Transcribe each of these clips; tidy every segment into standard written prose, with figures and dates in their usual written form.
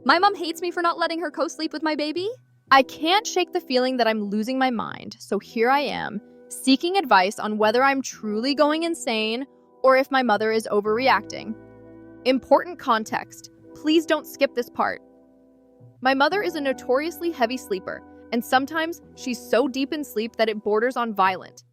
My mom hates me for not letting her co-sleep with my baby. I can't shake the feeling that I'm losing my mind, so here I am, seeking advice on whether I'm truly going insane or if my mother is overreacting. Important context. Please don't skip this part. My mother is a notoriously heavy sleeper, and sometimes she's so deep in sleep that it borders on violent.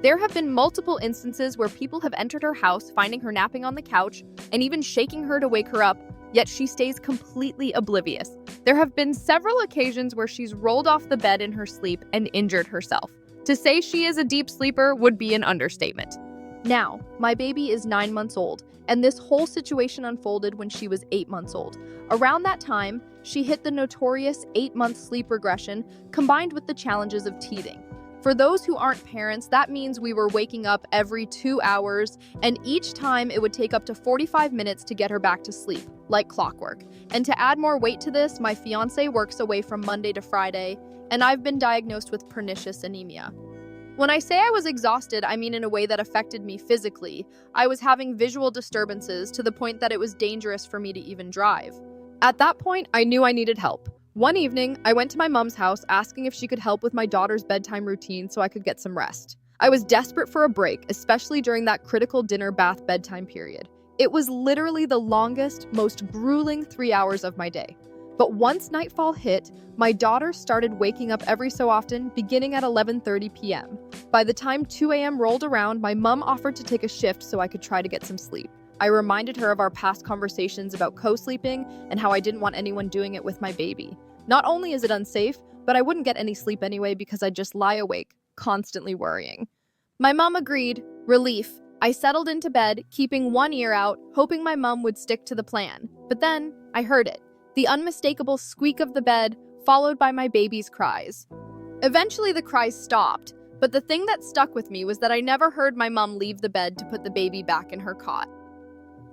There have been multiple instances where people have entered her house, finding her napping on the couch, and even shaking her to wake her up, yet she stays completely oblivious. There have been several occasions where she's rolled off the bed in her sleep and injured herself. To say she is a deep sleeper would be an understatement. Now, my baby is 9 months old, and this whole situation unfolded when she was 8 months old. Around that time, she hit the notorious 8-month sleep regression combined with the challenges of teething. For those who aren't parents, that means we were waking up every 2 hours, and each time it would take up to 45 minutes to get her back to sleep, like clockwork. And to add more weight to this, my fiance works away from Monday to Friday, and I've been diagnosed with pernicious anemia. When I say I was exhausted, I mean in a way that affected me physically. I was having visual disturbances to the point that it was dangerous for me to even drive. At that point, I knew I needed help. One evening, I went to my mom's house asking if she could help with my daughter's bedtime routine so I could get some rest. I was desperate for a break, especially during that critical dinner bath bedtime period. It was literally the longest, most grueling 3 hours of my day. But once nightfall hit, my daughter started waking up every so often, beginning at 11:30 p.m. By the time 2 a.m. rolled around, my mom offered to take a shift so I could try to get some sleep. I reminded her of our past conversations about co-sleeping and how I didn't want anyone doing it with my baby. Not only is it unsafe, but I wouldn't get any sleep anyway because I'd just lie awake, constantly worrying. My mom agreed. Relief. I settled into bed, keeping one ear out, hoping my mom would stick to the plan. But then, I heard it. The unmistakable squeak of the bed, followed by my baby's cries. Eventually the cries stopped, but the thing that stuck with me was that I never heard my mom leave the bed to put the baby back in her cot.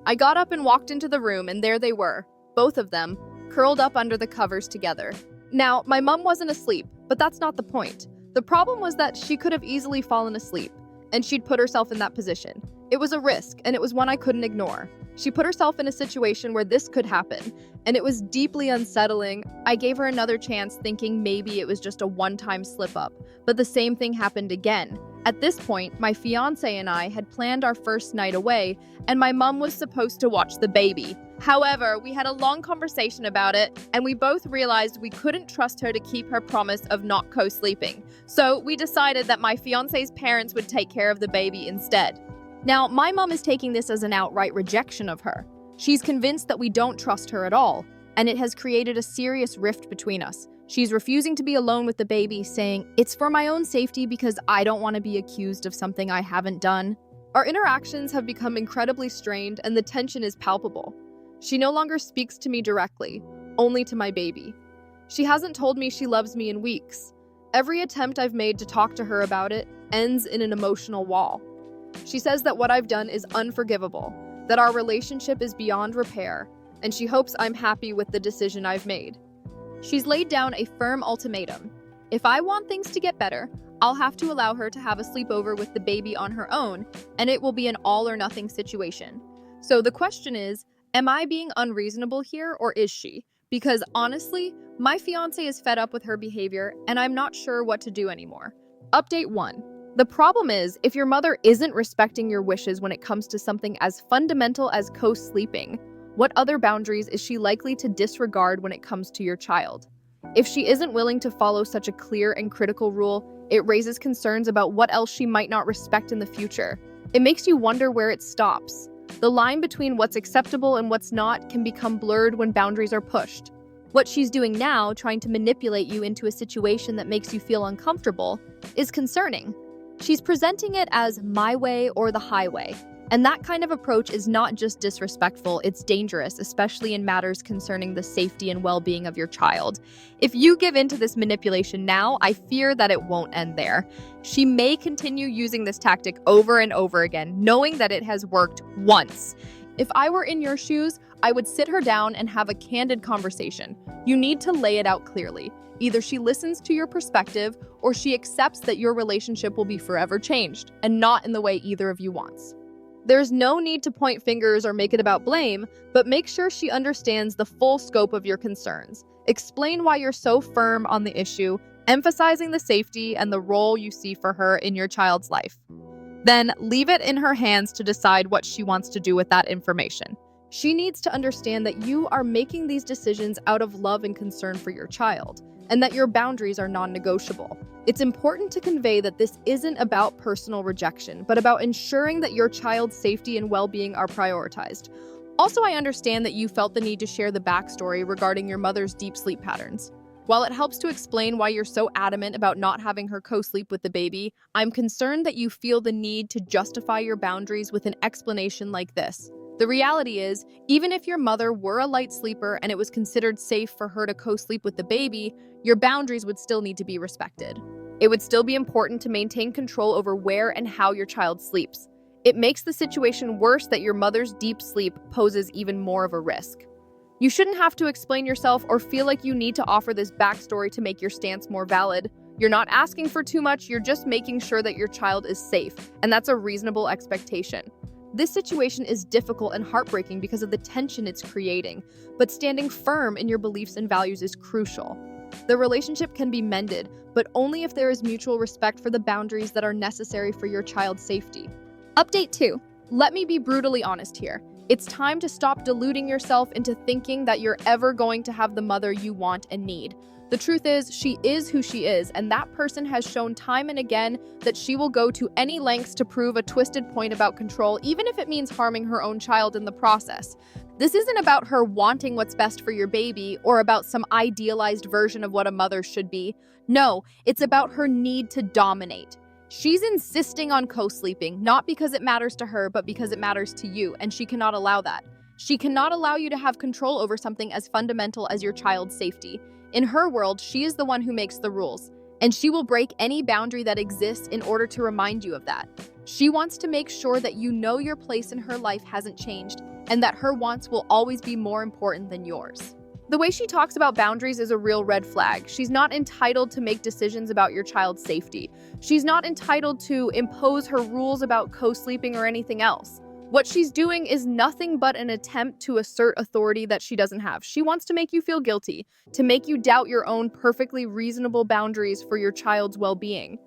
I got up and walked into the room, and there they were, both of them, curled up under the covers together. Now, my mom wasn't asleep, but that's not the point. The problem was that she could have easily fallen asleep, and she'd put herself in that position. It was a risk, and it was one I couldn't ignore. She put herself in a situation where this could happen, and it was deeply unsettling. I gave her another chance, thinking maybe it was just a one-time slip-up, but the same thing happened again. At this point, my fiance and I had planned our first night away, and my mom was supposed to watch the baby. However, we had a long conversation about it, and we both realized we couldn't trust her to keep her promise of not co-sleeping. So we decided that my fiance's parents would take care of the baby instead. Now, my mom is taking this as an outright rejection of her. She's convinced that we don't trust her at all, and it has created a serious rift between us. She's refusing to be alone with the baby, saying, "It's for my own safety because I don't want to be accused of something I haven't done." Our interactions have become incredibly strained, and the tension is palpable. She no longer speaks to me directly, only to my baby. She hasn't told me she loves me in weeks. Every attempt I've made to talk to her about it ends in an emotional wall. She says that what I've done is unforgivable, that our relationship is beyond repair, and she hopes I'm happy with the decision I've made. She's laid down a firm ultimatum. If I want things to get better, I'll have to allow her to have a sleepover with the baby on her own, and it will be an all-or-nothing situation. So the question is, am I being unreasonable here, or is she? Because honestly, my fiance is fed up with her behavior, and I'm not sure what to do anymore. Update 1. The problem is, if your mother isn't respecting your wishes when it comes to something as fundamental as co-sleeping, what other boundaries is she likely to disregard when it comes to your child? If she isn't willing to follow such a clear and critical rule, it raises concerns about what else she might not respect in the future. It makes you wonder where it stops. The line between what's acceptable and what's not can become blurred when boundaries are pushed. What she's doing now, trying to manipulate you into a situation that makes you feel uncomfortable, is concerning. She's presenting it as my way or the highway. And that kind of approach is not just disrespectful, it's dangerous, especially in matters concerning the safety and well-being of your child. If you give in to this manipulation now, I fear that it won't end there. She may continue using this tactic over and over again, knowing that it has worked once. If I were in your shoes, I would sit her down and have a candid conversation. You need to lay it out clearly. Either she listens to your perspective, or she accepts that your relationship will be forever changed, and not in the way either of you wants. There's no need to point fingers or make it about blame, but make sure she understands the full scope of your concerns. Explain why you're so firm on the issue, emphasizing the safety and the role you see for her in your child's life. Then leave it in her hands to decide what she wants to do with that information. She needs to understand that you are making these decisions out of love and concern for your child, and that your boundaries are non-negotiable. It's important to convey that this isn't about personal rejection, but about ensuring that your child's safety and well-being are prioritized. Also, I understand that you felt the need to share the backstory regarding your mother's deep sleep patterns. While it helps to explain why you're so adamant about not having her co-sleep with the baby, I'm concerned that you feel the need to justify your boundaries with an explanation like this. The reality is, even if your mother were a light sleeper and it was considered safe for her to co-sleep with the baby, your boundaries would still need to be respected. It would still be important to maintain control over where and how your child sleeps. It makes the situation worse that your mother's deep sleep poses even more of a risk. You shouldn't have to explain yourself or feel like you need to offer this backstory to make your stance more valid. You're not asking for too much, you're just making sure that your child is safe, and that's a reasonable expectation. This situation is difficult and heartbreaking because of the tension it's creating, but standing firm in your beliefs and values is crucial. The relationship can be mended, but only if there is mutual respect for the boundaries that are necessary for your child's safety. Update 2. Let me be brutally honest here. It's time to stop deluding yourself into thinking that you're ever going to have the mother you want and need. The truth is, she is who she is, and that person has shown time and again that she will go to any lengths to prove a twisted point about control, even if it means harming her own child in the process. This isn't about her wanting what's best for your baby or about some idealized version of what a mother should be. No, it's about her need to dominate. She's insisting on co-sleeping, not because it matters to her, but because it matters to you, and she cannot allow that. She cannot allow you to have control over something as fundamental as your child's safety. In her world, she is the one who makes the rules, and she will break any boundary that exists in order to remind you of that. She wants to make sure that you know your place in her life hasn't changed, and that her wants will always be more important than yours. The way she talks about boundaries is a real red flag. She's not entitled to make decisions about your child's safety. She's not entitled to impose her rules about co-sleeping or anything else. What she's doing is nothing but an attempt to assert authority that she doesn't have. She wants to make you feel guilty, to make you doubt your own perfectly reasonable boundaries for your child's well-being.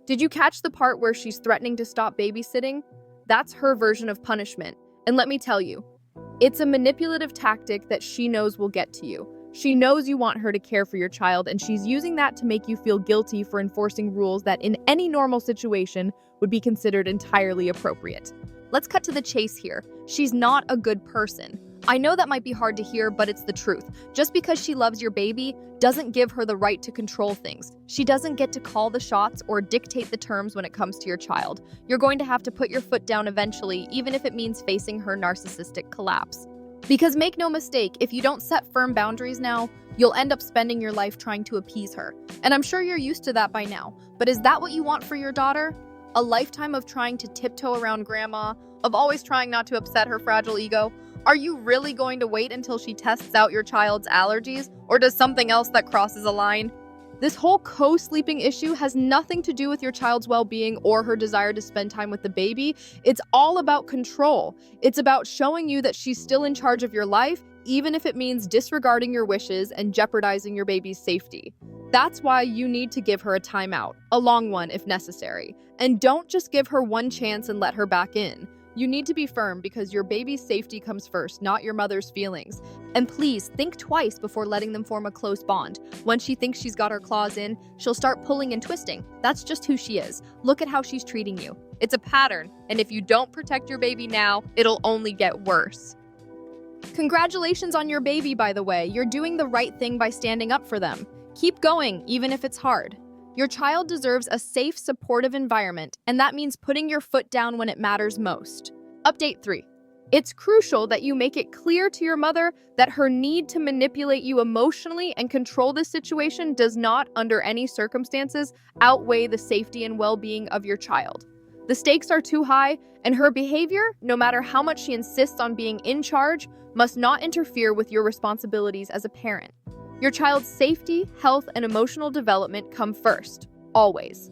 Did you catch the part where she's threatening to stop babysitting? That's her version of punishment. And let me tell you, it's a manipulative tactic that she knows will get to you. She knows you want her to care for your child, and she's using that to make you feel guilty for enforcing rules that in any normal situation would be considered entirely appropriate. Let's cut to the chase here. She's not a good person. I know that might be hard to hear, but it's the truth. Just because she loves your baby doesn't give her the right to control things. She doesn't get to call the shots or dictate the terms when it comes to your child. You're going to have to put your foot down eventually, even if it means facing her narcissistic collapse. Because make no mistake, if you don't set firm boundaries now, you'll end up spending your life trying to appease her. And I'm sure you're used to that by now. But is that what you want for your daughter? A lifetime of trying to tiptoe around grandma, of always trying not to upset her fragile ego? Are you really going to wait until she tests out your child's allergies, or does something else that crosses a line? This whole co-sleeping issue has nothing to do with your child's well-being or her desire to spend time with the baby. It's all about control. It's about showing you that she's still in charge of your life, even if it means disregarding your wishes and jeopardizing your baby's safety. That's why you need to give her a timeout, a long one if necessary. And don't just give her one chance and let her back in. You need to be firm because your baby's safety comes first, not your mother's feelings. And please, think twice before letting them form a close bond. When she thinks she's got her claws in, she'll start pulling and twisting. That's just who she is. Look at how she's treating you. It's a pattern, and if you don't protect your baby now, it'll only get worse. Congratulations on your baby, by the way. You're doing the right thing by standing up for them. Keep going, even if it's hard. Your child deserves a safe, supportive environment, and that means putting your foot down when it matters most. Update 3. It's crucial that you make it clear to your mother that her need to manipulate you emotionally and control this situation does not, under any circumstances, outweigh the safety and well-being of your child. The stakes are too high, and her behavior, no matter how much she insists on being in charge, must not interfere with your responsibilities as a parent. Your child's safety, health, and emotional development come first, always.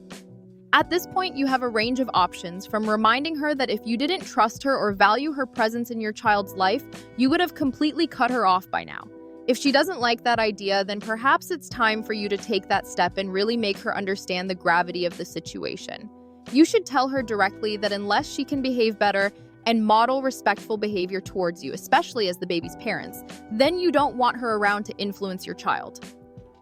At this point, you have a range of options, from reminding her that if you didn't trust her or value her presence in your child's life, you would have completely cut her off by now. If she doesn't like that idea, then perhaps it's time for you to take that step and really make her understand the gravity of the situation. You should tell her directly that unless she can behave better and model respectful behavior towards you, especially as the baby's parents, then you don't want her around to influence your child.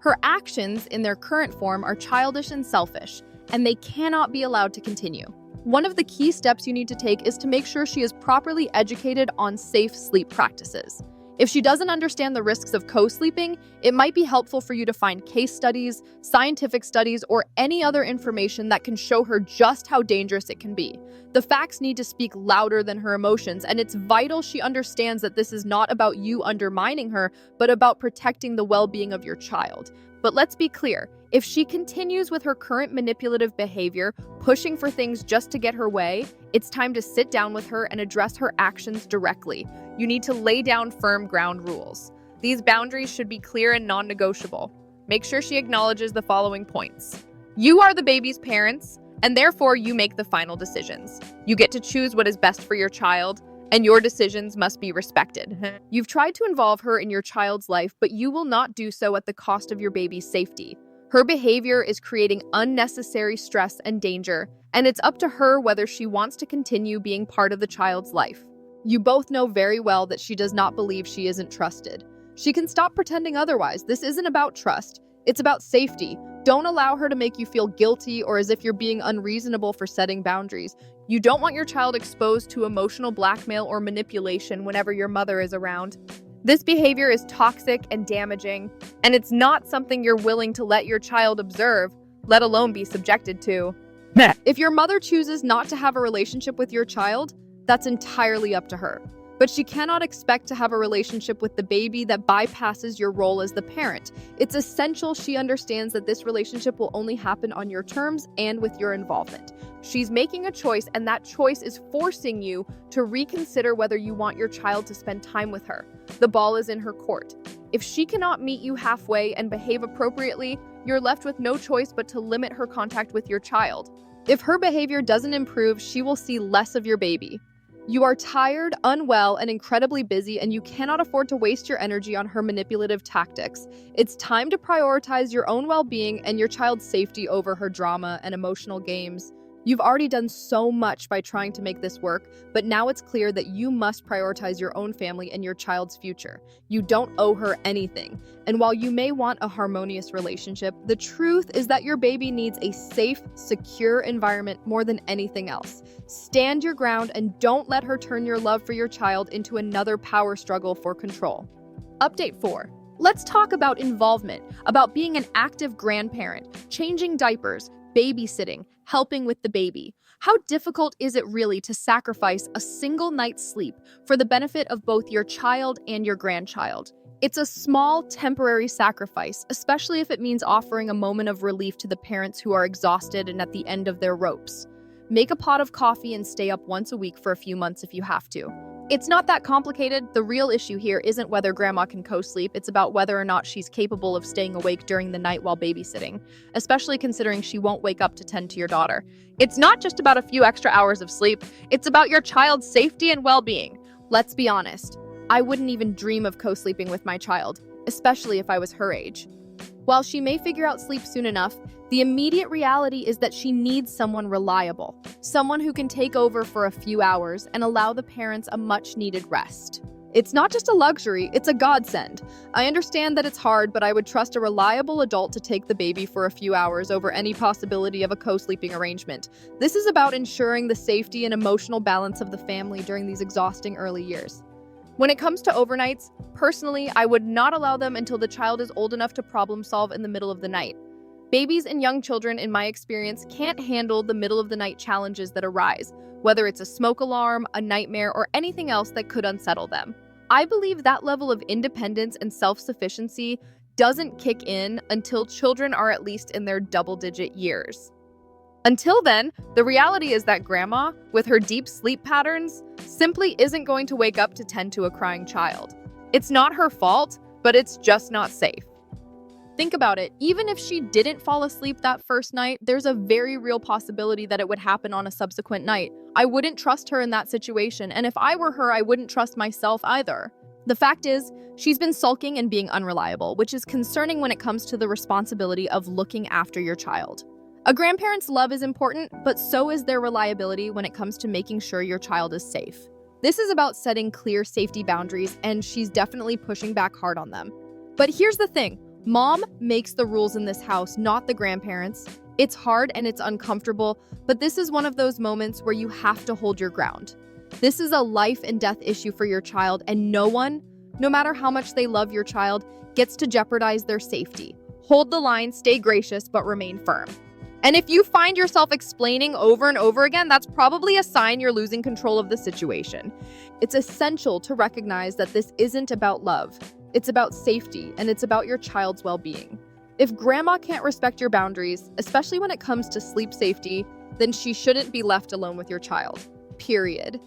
Her actions in their current form are childish and selfish, and they cannot be allowed to continue. One of the key steps you need to take is to make sure she is properly educated on safe sleep practices. If she doesn't understand the risks of co-sleeping, it might be helpful for you to find case studies, scientific studies, or any other information that can show her just how dangerous it can be. The facts need to speak louder than her emotions, and it's vital she understands that this is not about you undermining her, but about protecting the well-being of your child. But let's be clear, if she continues with her current manipulative behavior, pushing for things just to get her way, it's time to sit down with her and address her actions directly. You need to lay down firm ground rules. These boundaries should be clear and non-negotiable. Make sure she acknowledges the following points. You are the baby's parents, and therefore you make the final decisions. You get to choose what is best for your child, and your decisions must be respected. You've tried to involve her in your child's life, but you will not do so at the cost of your baby's safety. Her behavior is creating unnecessary stress and danger, and it's up to her whether she wants to continue being part of the child's life. You both know very well that she does not believe she isn't trusted. She can stop pretending otherwise. This isn't about trust. It's about safety. Don't allow her to make you feel guilty or as if you're being unreasonable for setting boundaries. You don't want your child exposed to emotional blackmail or manipulation whenever your mother is around. This behavior is toxic and damaging, and it's not something you're willing to let your child observe, let alone be subjected to. If your mother chooses not to have a relationship with your child, that's entirely up to her. But she cannot expect to have a relationship with the baby that bypasses your role as the parent. It's essential she understands that this relationship will only happen on your terms and with your involvement. She's making a choice, and that choice is forcing you to reconsider whether you want your child to spend time with her. The ball is in her court. If she cannot meet you halfway and behave appropriately, you're left with no choice but to limit her contact with your child. If her behavior doesn't improve, she will see less of your baby. You are tired, unwell, and incredibly busy, and you cannot afford to waste your energy on her manipulative tactics. It's time to prioritize your own well-being and your child's safety over her drama and emotional games. You've already done so much by trying to make this work, but now it's clear that you must prioritize your own family and your child's future. You don't owe her anything. And while you may want a harmonious relationship, the truth is that your baby needs a safe, secure environment more than anything else. Stand your ground and don't let her turn your love for your child into another power struggle for control. Update 4. Let's talk about involvement, about being an active grandparent, changing diapers, babysitting, helping with the baby. How difficult is it really to sacrifice a single night's sleep for the benefit of both your child and your grandchild? It's a small, temporary sacrifice, especially if it means offering a moment of relief to the parents who are exhausted and at the end of their ropes. Make a pot of coffee and stay up once a week for a few months if you have to. It's not that complicated. The real issue here isn't whether grandma can co-sleep, it's about whether or not she's capable of staying awake during the night while babysitting, especially considering she won't wake up to tend to your daughter. It's not just about a few extra hours of sleep, it's about your child's safety and well-being. Let's be honest, I wouldn't even dream of co-sleeping with my child, especially if I was her age. While she may figure out sleep soon enough, the immediate reality is that she needs someone reliable, someone who can take over for a few hours and allow the parents a much-needed rest. It's not just a luxury, it's a godsend. I understand that it's hard, but I would trust a reliable adult to take the baby for a few hours over any possibility of a co-sleeping arrangement. This is about ensuring the safety and emotional balance of the family during these exhausting early years. When it comes to overnights, personally, I would not allow them until the child is old enough to problem solve in the middle of the night. Babies and young children, in my experience, can't handle the middle-of-the-night challenges that arise, whether it's a smoke alarm, a nightmare, or anything else that could unsettle them. I believe that level of independence and self-sufficiency doesn't kick in until children are at least in their double-digit years. Until then, the reality is that grandma, with her deep sleep patterns, simply isn't going to wake up to tend to a crying child. It's not her fault, but it's just not safe. Think about it. Even if she didn't fall asleep that first night, there's a very real possibility that it would happen on a subsequent night. I wouldn't trust her in that situation, and if I were her, I wouldn't trust myself either. The fact is, she's been sulking and being unreliable, which is concerning when it comes to the responsibility of looking after your child. A grandparent's love is important, but so is their reliability when it comes to making sure your child is safe. This is about setting clear safety boundaries, and she's definitely pushing back hard on them. But here's the thing. Mom makes the rules in this house, not the grandparents. It's hard and it's uncomfortable, but this is one of those moments where you have to hold your ground. This is a life and death issue for your child, and no one, no matter how much they love your child, gets to jeopardize their safety. Hold the line, stay gracious, but remain firm. And if you find yourself explaining over and over again, that's probably a sign you're losing control of the situation. It's essential to recognize that this isn't about love. It's about safety, and it's about your child's well-being. If grandma can't respect your boundaries, especially when it comes to sleep safety, then she shouldn't be left alone with your child. Period.